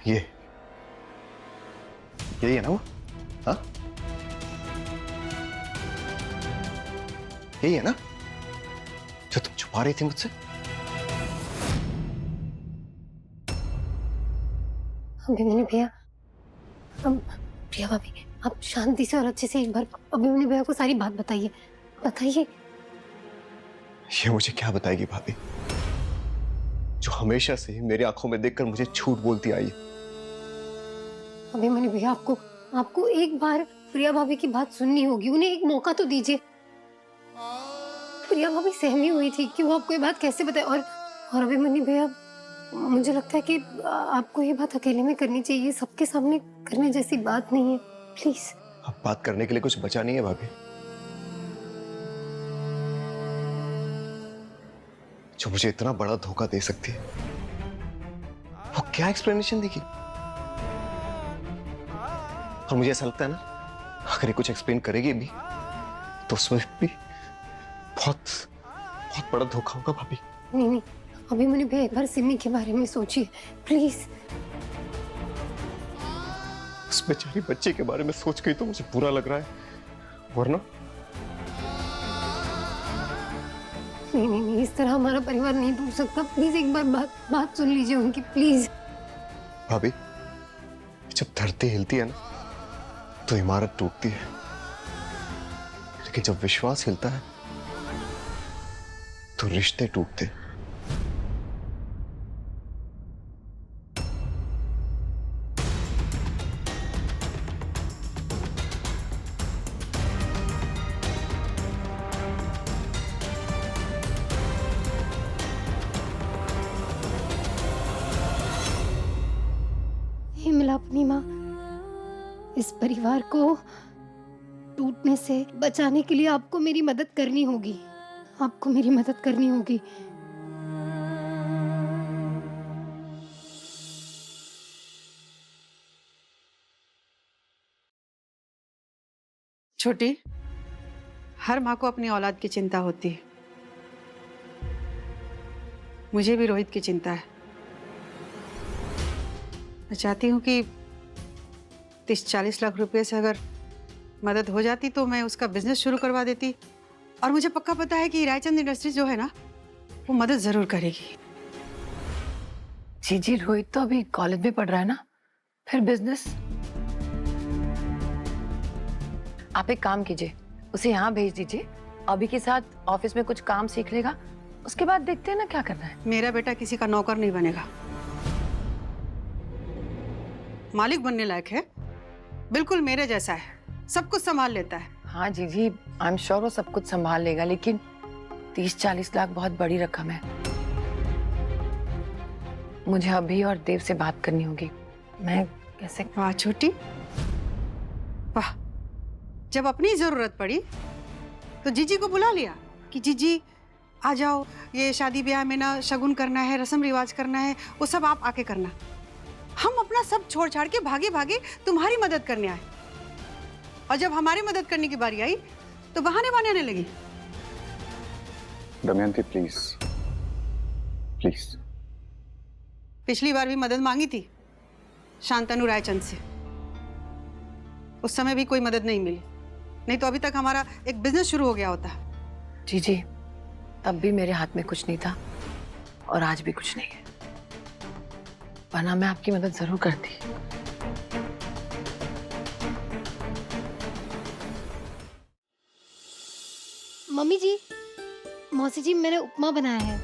ये यही है ना वो? हाँ, यही है ना जो तुम छुपा रही थी मुझसे? अभिमन्यु भैया, अब प्रिया भाभी, आप शांति से और अच्छे से एक बार अभिमन्यु भैया को सारी बात बताइए, बताइए। ये मुझे क्या बताएगी भाभी, जो हमेशा से ही मेरी आंखों में देखकर मुझे झूठ बोलती आई है? अभिमन्यु भैया, आपको आपको एक बार प्रिया भाभी की बात सुननी होगी, उन्हें एक मौका तो दीजिए। प्रिया भाभी सहमी हुई थी कि वो आपको ये बात कैसे बताए। और अभिमन्यु भैया, मुझे लगता है कि आपको ये बात अकेले में करनी चाहिए, सबके सामने करने जैसी बात नहीं है, प्लीज। अब बात करने के लिए कुछ बचा नहीं है भाभी। जो मुझे इतना बड़ा धोखा दे सकती है, वो क्या एक्सप्लेनेशन देगी? और मुझे ऐसा लगता है ना, अगर ये कुछ एक्सप्लेन करेगी भी तो उसमें भी बहुत बहुत बड़ा धोखा होगा भाभी। नहीं नहीं, अभिमन्यु भैया, एक बार सिमी के बारे में सोचिए, प्लीज। उस बेचारी बच्चे के बारे में सोच के ही तो मुझे बुरा लग रहा है, वरना नहीं नहीं नहीं, इस तरह हमारा परिवार नहीं टूट सकता। प्लीज एक बार बात सुन लीजिए उनकी, प्लीज। भाभी, जब धरती हिलती है ना तो इमारत टूटती है, लेकिन जब विश्वास हिलता है तो रिश्ते टूटते हैं। हे मिला अपनी माँ, इस परिवार को टूटने से बचाने के लिए आपको मेरी मदद करनी होगी, आपको मेरी मदद करनी होगी। छोटी, हर माँ को अपनी औलाद की चिंता होती है। मुझे भी रोहित की चिंता है। मैं चाहती हूँ कि 30-40 लाख रुपए से अगर मदद हो जाती तो मैं उसका बिजनेस शुरू करवा देती, और मुझे पक्का पता है कि रायचंद इंडस्ट्रीज जो है ना, वो मदद जरूर करेगी। जी रोहित तो अभी कॉलेज में पढ़ रहा है ना, फिर बिजनेस। आप एक काम कीजिए, उसे यहाँ भेज दीजिए, अभी के साथ ऑफिस में कुछ काम सीख लेगा, उसके बाद देखते हैं ना क्या करना है। मेरा बेटा किसी का नौकर नहीं बनेगा, मालिक बनने लायक है, बिल्कुल मेरे जैसा है, सब कुछ संभाल लेता है। हाँ जी, आई एम श्योर वो सब कुछ संभाल लेगा, लेकिन 30-40 लाख बहुत बड़ी रकम है। मुझे अभी और देव से बात करनी होगी। मैं कैसे? वाह छोटी, वाह। जब अपनी जरूरत पड़ी तो जीजी को बुला लिया कि जीजी आ जाओ, ये शादी ब्याह में ना शगुन करना है, रस्म रिवाज करना है, वो सब आप आके करना। हम अपना सब छोड़ छाड़ के भागे भागे तुम्हारी मदद करने आए, और जब हमारी मदद करने की बारी आई तो बहाने बनाने लगी। Damayanti please please. पिछली बार भी मदद मांगी थी शांतनु रायचंद से, उस समय भी कोई मदद नहीं मिली, नहीं तो अभी तक हमारा एक बिजनेस शुरू हो गया होता। जी, तब भी मेरे हाथ में कुछ नहीं था और आज भी कुछ नहीं है, वरना मैं आपकी मदद जरूर करती। मम्मी जी, मौसी जी, मैंने उपमा बनाया है।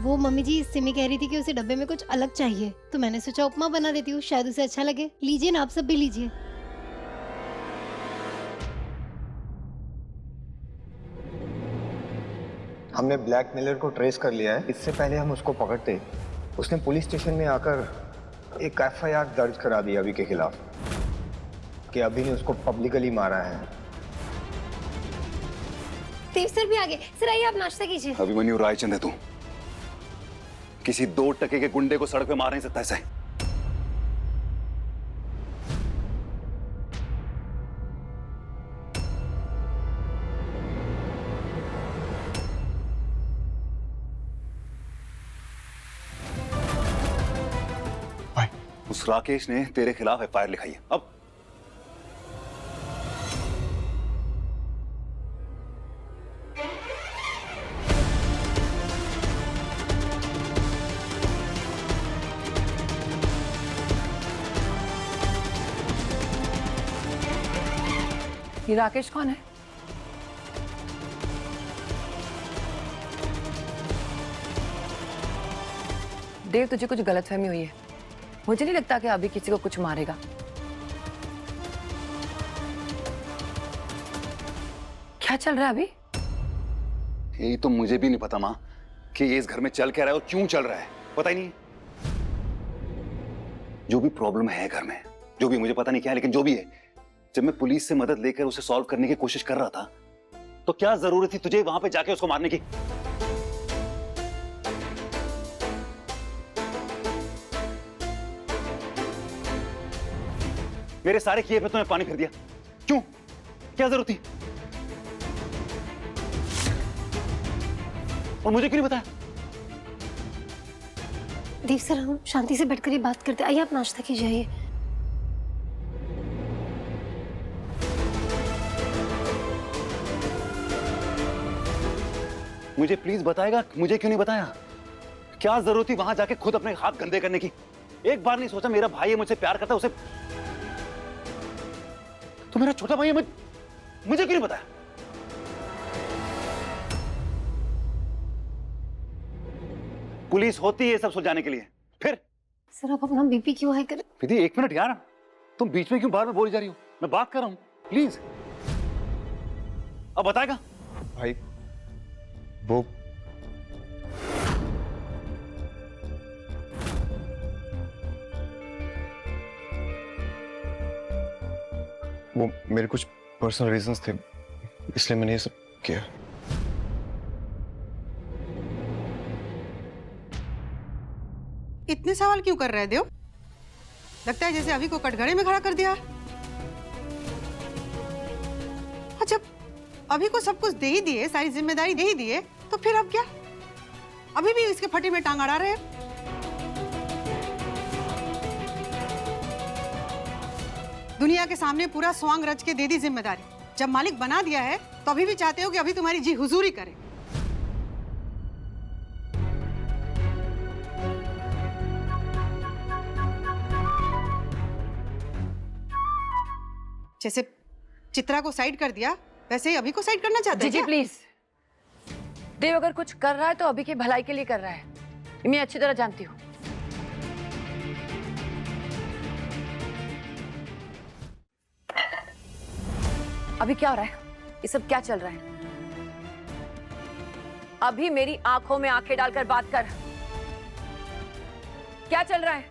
वो मम्मी जी, सिमी कह रही थी कि उसे डब्बे में कुछ अलग चाहिए, तो मैंने सोचा उपमा बना देती हूँ, शायद उसे अच्छा लगे। लीजिए ना, आप सब भी लीजिए। हमने ब्लैकमेलर को ट्रेस कर लिया है। इससे पहले हम उसको पकड़ते, उसने पुलिस स्टेशन में आकर एक एफआईआर दर्ज करा दी अभी के खिलाफ कि अभी ने उसको पब्लिकली मारा है। देव सर भी आ गए। सर आइए, आप नाश्ता कीजिए। अभिमन्यु रायचंद है तू, किसी 2 टके के गुंडे को सड़क पे मार नहीं सकता ऐसा। उस राकेश ने तेरे खिलाफ एफआईआर लिखाई है। अब ये राकेश कौन है? देव, तुझे कुछ गलतफहमी हुई है। मुझे नहीं लगता कि अभी किसी को कुछ मारेगा। क्या चल रहा है अभी? यही तो मुझे भी नहीं पता माँ कि ये इस घर में चल क्या रहा है और क्यों चल रहा है, पता ही नहीं। जो भी प्रॉब्लम है घर में, जो भी, मुझे पता नहीं क्या है, लेकिन जो भी है, जब मैं पुलिस से मदद लेकर उसे सॉल्व करने की कोशिश कर रहा था, तो क्या जरूरत थी तुझे वहां पे जाके उसको मारने की? मेरे सारे किए पे तूने पानी फिर दिया, क्यों? क्या जरूरत थी? और मुझे क्यों नहीं बताया? देव सर, हम शांति से बैठकर ये बात करते हैं। आइए, आप नाश्ता कीजिए। आइए। मुझे प्लीज बताएगा, मुझे क्यों नहीं बताया? क्या जरूरत थी वहां जाके खुद अपने हाथ गंदे करने की? एक बार नहीं सोचा मेरा भाई है, मुझसे प्यार करता है, उसे तो मेरा छोटा भाई है, मुझे क्यों नहीं बताया? पुलिस होती है सब सुलझाने के लिए। फिर सर, आप अपना बीपी क्यों हाई कर? विधि, एक मिनट यार, तुम बीच में क्यों बार बार बोली जा रही हो? मैं बात कर रहा हूं, प्लीज। अब बताएगा? भाई वो मेरे कुछ पर्सनल रीजंस थे, इसलिए मैंने ये सब किया। इतने सवाल क्यों कर रहे हैं देव? लगता है जैसे अभी को कटघरे में खड़ा कर दिया। और जब अभी को सब कुछ दे ही दिए, सारी जिम्मेदारी दे ही दिए, तो फिर अब क्या? अभी भी इसके फटे में टांग अड़ा रहे हैं। दुनिया के सामने पूरा स्वांग रच के दे दी जिम्मेदारी। जब मालिक बना दिया है तो अभी भी चाहते हो कि अभी तुम्हारी जी हुजूरी करे। जैसे चित्रा को साइड कर दिया, वैसे ही अभी को साइड करना चाहते हैं जी क्या? प्लीज। देव अगर कुछ कर रहा है तो अभी की भलाई के लिए कर रहा है, मैं अच्छी तरह जानती हूँ। अभी क्या हो रहा है? ये सब क्या चल रहा है? अभी मेरी आंखों में आंखें डालकर बात कर। क्या चल रहा है?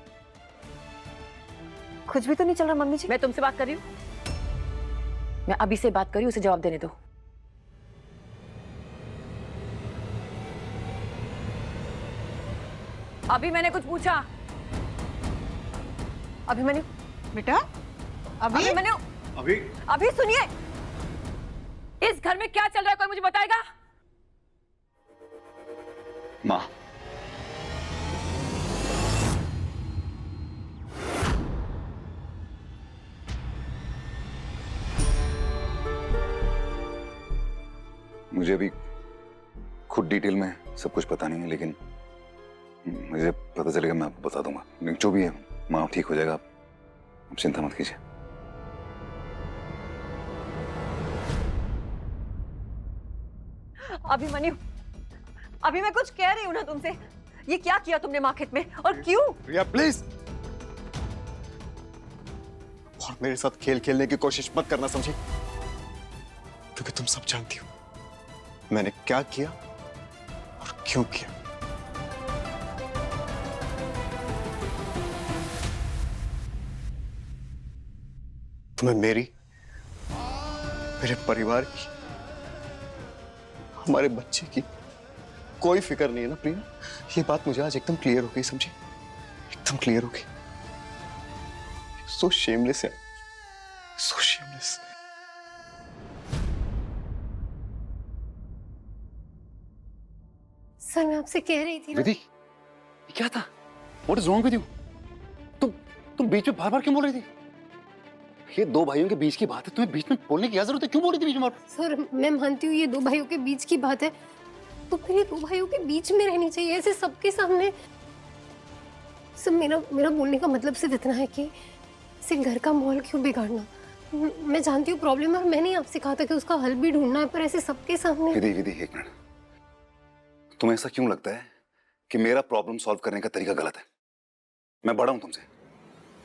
कुछ भी तो नहीं चल रहा मम्मी जी। मैं तुमसे बात कर रही हूँ। मैं अभी से बात कर रही हूँ, उसे जवाब देने दो। अभी मैंने कुछ पूछा? अभी मैंने बेटा अभी मैंने अभी अभी सुनिए, इस घर में क्या चल रहा है कोई मुझे बताएगा? माँ, मुझे अभी खुद डिटेल में सब कुछ पता नहीं है, लेकिन मुझे पता चलेगा, मैं आपको बता दूंगा। लेकिन जो भी है माँ, ठीक हो जाएगा, आप चिंता मत कीजिए। अभिमन्यु, अभी मैं कुछ कह रही हूँ ना तुमसे। ये क्या किया तुमने मार्केट में और क्यों? प्रिया प्लीज, और मेरे साथ खेल खेलने की कोशिश मत करना, समझी? क्योंकि तुम सब जानती हो मैंने क्या किया और क्यों किया। तुम्हें मेरी, मेरे परिवार की, हमारे बच्चे की कोई फिक्र नहीं है ना प्रिया? ये बात मुझे आज एकदम क्लियर हो गई, समझी? एकदम क्लियर हो गई। सो शेमलेस है, सो शेमलेस। सर, मैं आपसे कह रही थी ना। विधि, ये क्या था? What is wrong with you? तुम तुम बीच में बार बार क्यों बोल रही थी? ये दो भाइयों के बीच की बात है, तुम्हें बीच में बोलने की क्या जरूरत है? क्यों बोल रही थी बीच में? सर मैं मानती हूँ ये दो भाइयों के बीच की बात है, तो फिर ये दो भाइयों के बीच में रहनी चाहिए ऐसे सबके सामने। सर मेरा मेरा बोलने का मतलब सिर्फ इतना है कि सिर्फ घर का माहौल क्यों बिगाड़ना। मैं जानती हूँ प्रॉब्लम है और मैंने आपसे कहा था कि उसका हल भी ढूंढना है, पर ऐसे सबके सामने। विधि विधि एक मिनट, तुम्हें ऐसा क्यों लगता है कि मेरा प्रॉब्लम सॉल्व करने का तरीका गलत है? मैं बड़ा हूं तुमसे,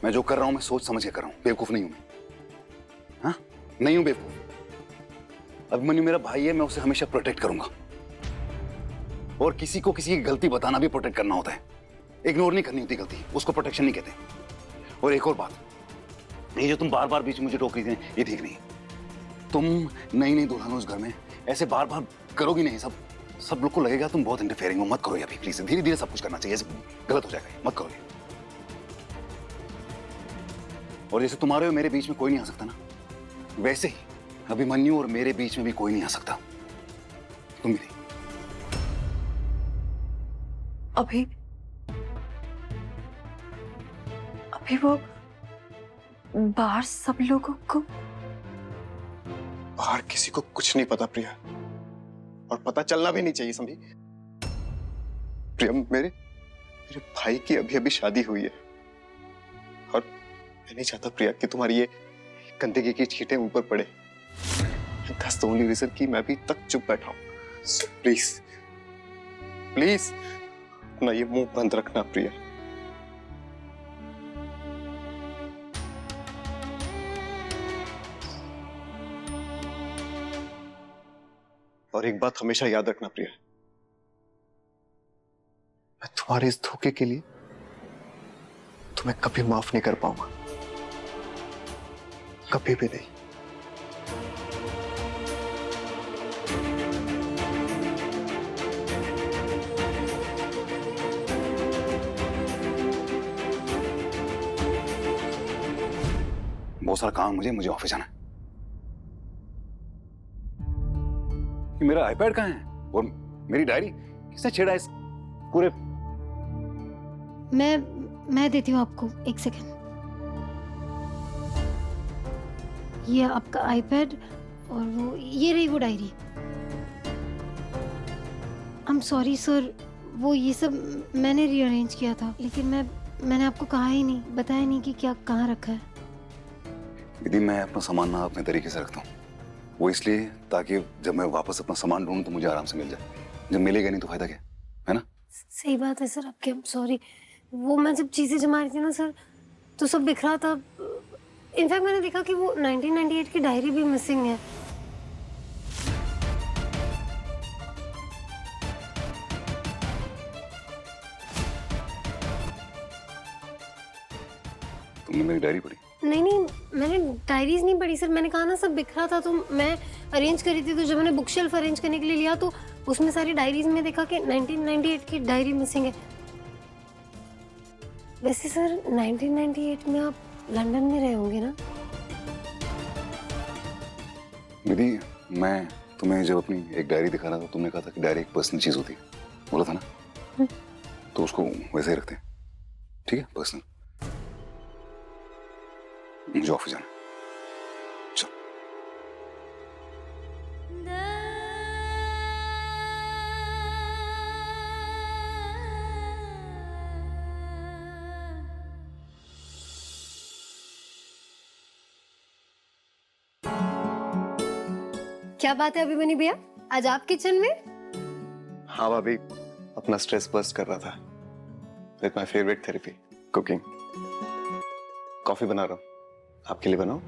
मैं जो कर रहा हूं मैं सोच समझ के कर रहा हूं, बेवकूफ नहीं हूं मैं। हाँ नहीं हूं बेवकूफ। अभिमन्यु मेरा भाई है, मैं उसे हमेशा प्रोटेक्ट करूंगा, और किसी को किसी की गलती बताना भी प्रोटेक्ट करना होता है, इग्नोर नहीं करनी होती गलती, उसको प्रोटेक्शन नहीं कहते। और एक और बात, ये जो तुम बार बार बीच में मुझे टोक रही थी ये ठीक नहीं है। तुम नई नई दुल्हन हो इस घर में, ऐसे बार बार करोगी नहीं, सब लोग को लगेगा तुम बहुत इंटरफेयरिंग हो। मत करो ये अभी प्लीज, धीरे धीरे सब कुछ करना चाहिए, गलत हो जाएगा, मत करो ये। और जैसे तुम्हारे और मेरे बीच में कोई नहीं आ सकता ना, वैसे ही अभिमन्यु और मेरे बीच में भी कोई नहीं आ सकता, तुम भी नहीं। अभी अभी वो बाहर सब लोगों को बाहर किसी को कुछ नहीं पता प्रिया, और पता चलना भी नहीं चाहिए समझी। प्रिया मेरे भाई की अभी अभी शादी हुई है, और मैं नहीं चाहता प्रिया कि तुम्हारी ये गंदगी की छींटें ऊपर पड़े। That's the only reason कि मैं अभी तक चुप बैठा हूं। So प्लीज प्लीज अपना ये मुंह बंद रखना प्रिया। और एक बात हमेशा याद रखना प्रिया, मैं तुम्हारे इस धोखे के लिए तुम्हें कभी माफ नहीं कर पाऊंगा, कभी भी नहीं। बहुत सारा काम है मुझे ऑफिस जाना है। ये मेरा आईपैड कहाँ है और मेरी डायरी किसने छेड़ा इस पूरे? मैं देती हूँ आपको, एक सेकेंड। ये आपका आईपैड और वो ये रही वो diary. I am sorry sir, वो ये सब मैंने रीअरेंज किया था, लेकिन मैंने आपको कहा ही नहीं, बताया नहीं कि क्या कहाँ रखा है। यदि मैं अपना सामान ना अपने तरीके से रखता हूँ, वो इसलिए ताकि जब मैं वापस अपना सामान ढूंढूं तो मुझे आराम से मिल जाए। जब मिलेगा नहीं तो फायदा क्या है ना? सही बात है सर आपके, सॉरी। वो मैं जब चीजें जमा रही थी ना सर, तो सब बिखरा था। इनफैक्ट मैंने देखा कि वो 1998 की डायरी भी मिसिंग है। तुमने मेरी डायरी पढ़ी? नहीं, मैंने डायरीज नहीं पढ़ी सर, मैंने कहा ना सब बिखरा था, तो मैं अरेंज करी थी, तो जब मैंने बुक शेल्फ अरेंज करने के लिए लिया तो उसमें सारी डायरीज में देखा कि 1998 की डायरी मिसिंग है। वैसे सर 1998 में आप लंदन में रहे होंगे ना? निधि, मैं तुम्हें जब अपनी एक डायरी दिखा रहा था, तुमने कहा था कि डायरी एक पर्सनल चीज होती है, बोला था ना? तो उसको वैसे ही रखते हैं, ठीक है? पर्सनल। मुझे ऑफिस जाना है। चलो। क्या बात है अभिमन्यु भैया, आज आप किचन में? हाँ भाभी, अपना स्ट्रेस बर्स्ट कर रहा था with my favourite therapy, cooking. Coffee बना रहा हूँ, आपके लिए बनाओ?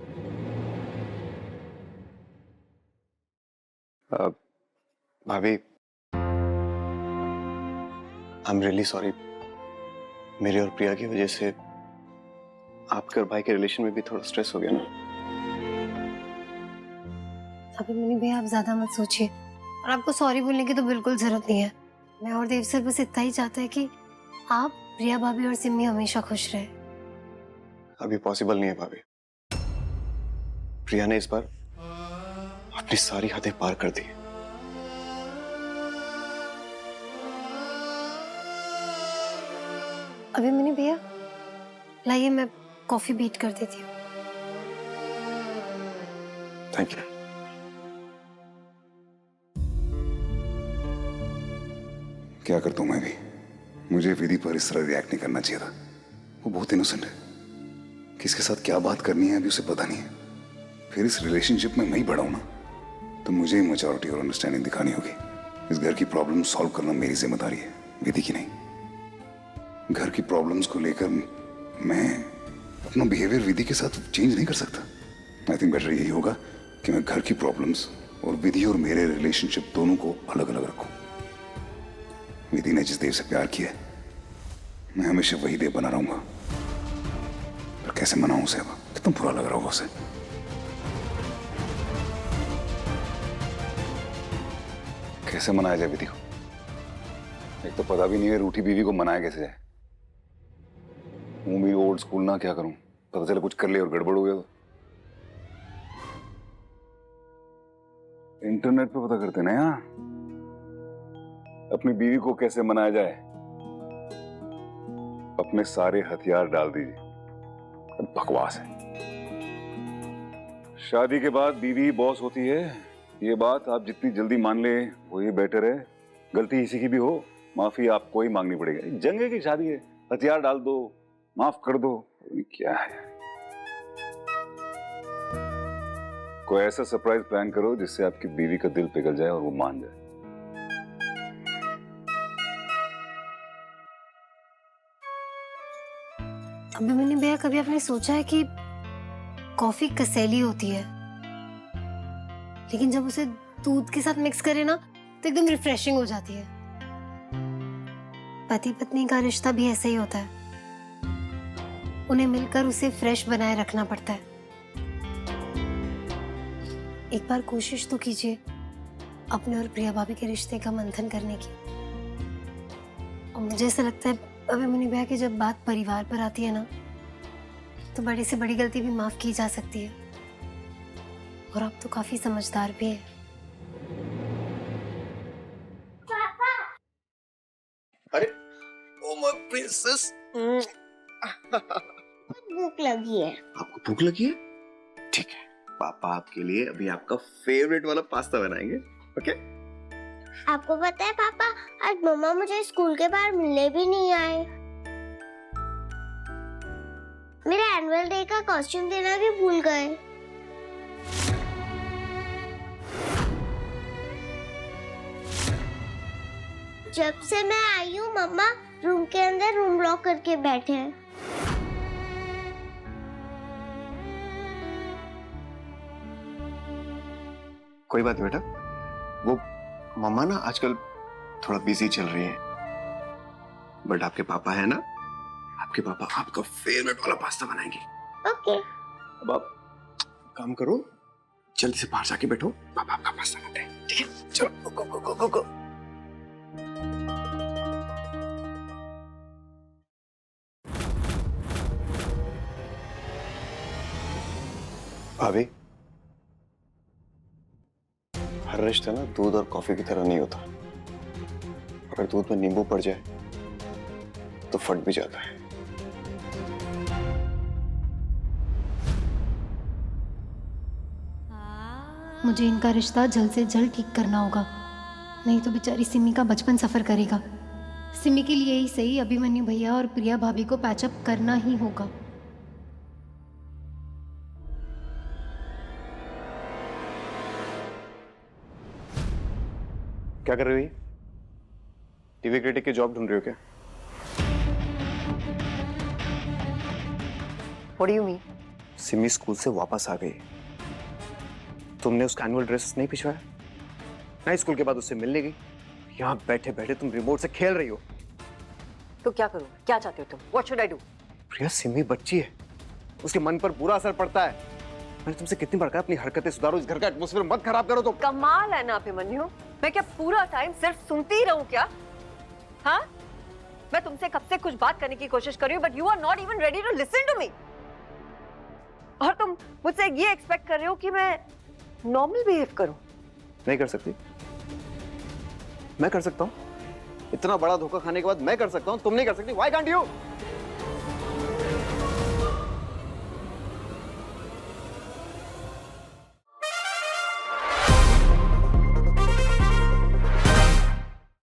भाभी, आई एम रियली सॉरी। मेरे और प्रिया की वजह से आपके और भाई के रिलेशन में भी थोड़ा स्ट्रेस हो गया ना। अभिमन्यु भैया आप ज्यादा मत सोचिए, और आपको सॉरी बोलने की तो बिल्कुल जरूरत नहीं है। मैं और देव सर बस इतना ही चाहते हैं कि आप, प्रिया भाभी और सिमी हमेशा खुश रहे। अभी पॉसिबल नहीं है भाभी। प्रिया ने इस बार अपनी सारी हदें पार कर दी। अभिमन्यु भैया लाइए, मैं कॉफी बीट कर देती हूँ। Thank you. क्या करता हूं मैं भी? मुझे विधि पर इस तरह रिएक्ट नहीं करना चाहिए था। वो बहुत इनोसेंट है, किसके साथ क्या बात करनी है अभी उसे पता नहीं है। फिर इस रिलेशनशिप में मैं ही बड़ा हूं ना, तो मुझे ही मैच्योरिटी और अंडरस्टैंडिंग दिखानी होगी। इस घर की प्रॉब्लम सॉल्व करना मेरी जिम्मेदारी है, विधि की नहीं। घर की प्रॉब्लम्स को लेकर मैं अपना बिहेवियर विधि के साथ चेंज नहीं कर सकता। आई थिंक बेटर यही होगा कि मैं घर की प्रॉब्लम्स और विधि और मेरे रिलेशनशिप दोनों को अलग अलग रखूं। विधि ने जिस देव से प्यार किया है, मैं हमेशा वही देव बना रहूंगा। पर कैसे मनाऊं उसे? अब कितना बुरा लग रहा होगा उसे। कैसे मनाया जाए विधि को? एक तो पता भी नहीं है रूठी बीवी को मनाया कैसे जाए। हूं भी ओल्ड स्कूल ना, क्या करूं? पता चले कुछ कर ले और गड़बड़ हो गया तो इंटरनेट पे पता करते ना यार, अपनी बीवी को कैसे मनाया जाए। अपने सारे हथियार डाल दीजिए। बकवास है। शादी के बाद बीवी बॉस होती है, ये बात आप जितनी जल्दी मान ले वही बेटर है। गलती किसी की भी हो, माफी आपको ही मांगनी पड़ेगी। जंगे की शादी है, हथियार डाल दो, माफ कर दो, क्या है। कोई ऐसा सरप्राइज प्लान करो जिससे आपकी बीवी का दिल पिघल जाए और वो मान जाए। अभिमन्यु भैया, कभी आपने सोचा है कि कॉफी कसैली होती है, लेकिन जब उसे दूध के साथ मिक्स करे ना तो एकदम रिफ्रेशिंग हो जाती है। पति पत्नी का रिश्ता भी ऐसा ही होता है, उन्हें मिलकर उसे फ्रेश बनाए रखना पड़ता है। एक बार कोशिश तो कीजिए अपने और प्रिया भाभी के रिश्ते का मंथन करने की। और मुझे ऐसा लगता है अभिमन्यु भैया की जब बात परिवार पर आती है ना, तो बड़ी से बड़ी गलती भी माफ की जा सकती है। और आप तो काफी समझदार भी हैं। अरे ओ माय प्रिंसेस, भूख लगी है। आपको भूख लगी है? ठीक है, पापा आपके लिए अभी आपका फेवरेट वाला पास्ता बनाएंगे। ओके? आपको पता है पापा, आज मम्मा मुझे स्कूल के बाहर मिलने भी नहीं आए। मेरे एनुअल डे का कॉस्ट्यूम देना भी भूल गए। जब से मैं आई हूँ मम्मा रूम के अंदर रूम लॉक करके बैठे हैं। कोई बात नहीं बेटा, वो मम्मा ना आजकल थोड़ा बिजी चल रही है, बट आपके पापा है ना, आपके पापा आपका फेवरेट वाला पास्ता बनाएंगे। ओके। अब आप काम करो, जल्दी से बाहर जाके बैठो, पापा आपका पास्ता बनाते हैं। ठीक है, चलो गो गो गो गो गो। भाभी, हर रिश्ता ना दूध और कॉफी की तरह नहीं होता। अगर दूध में नींबू पड़ जाए तो फट भी जाता है। मुझे इनका रिश्ता जल्द से जल्द ठीक करना होगा, नहीं तो बेचारी सिमी का बचपन सफर करेगा। सिमी के लिए ही सही, अभिमन्यु भैया और प्रिया भाभी को पैचअप करना ही होगा। क्या कर रही हो? टीवी क्रिटिक की जॉब ढूंढ रही हो क्या? What do you mean? Simi school से वापस आ गई, तुमने उसका एनुअल ड्रेस नहीं भिजवाया ना, स्कूल के बाद उससे मिलने गई, यहाँ बैठे बैठे तुम रिमोट से खेल रही हो। तो क्या करूं? क्या चाहते हो तुम? What should I do? प्रिया, सिमी बच्ची है, उसके मन पर बुरा असर पड़ता है। मैंने तुमसे कितनी बार कहा अपनी हरकतें सुधारो, इस घर का एटमॉस्फेयर मत खराब करो। तो कमाल है ना अभिमन्यु, मैं क्या पूरा टाइम सिर्फ सुनती ही रहूं क्या? हाँ, मैं तुमसे कब से कुछ बात करने की कोशिश कर रही हूँ, but you are not even ready to listen to me. और तुम मुझसे ये एक्सपेक्ट कर रहे हो कि मैं नॉर्मल बिहेव करूं? नहीं कर सकती? मैं कर सकता हूँ। इतना बड़ा धोखा खाने के बाद मैं कर सकता हूँ, तुम नहीं कर सकती। Why can't you?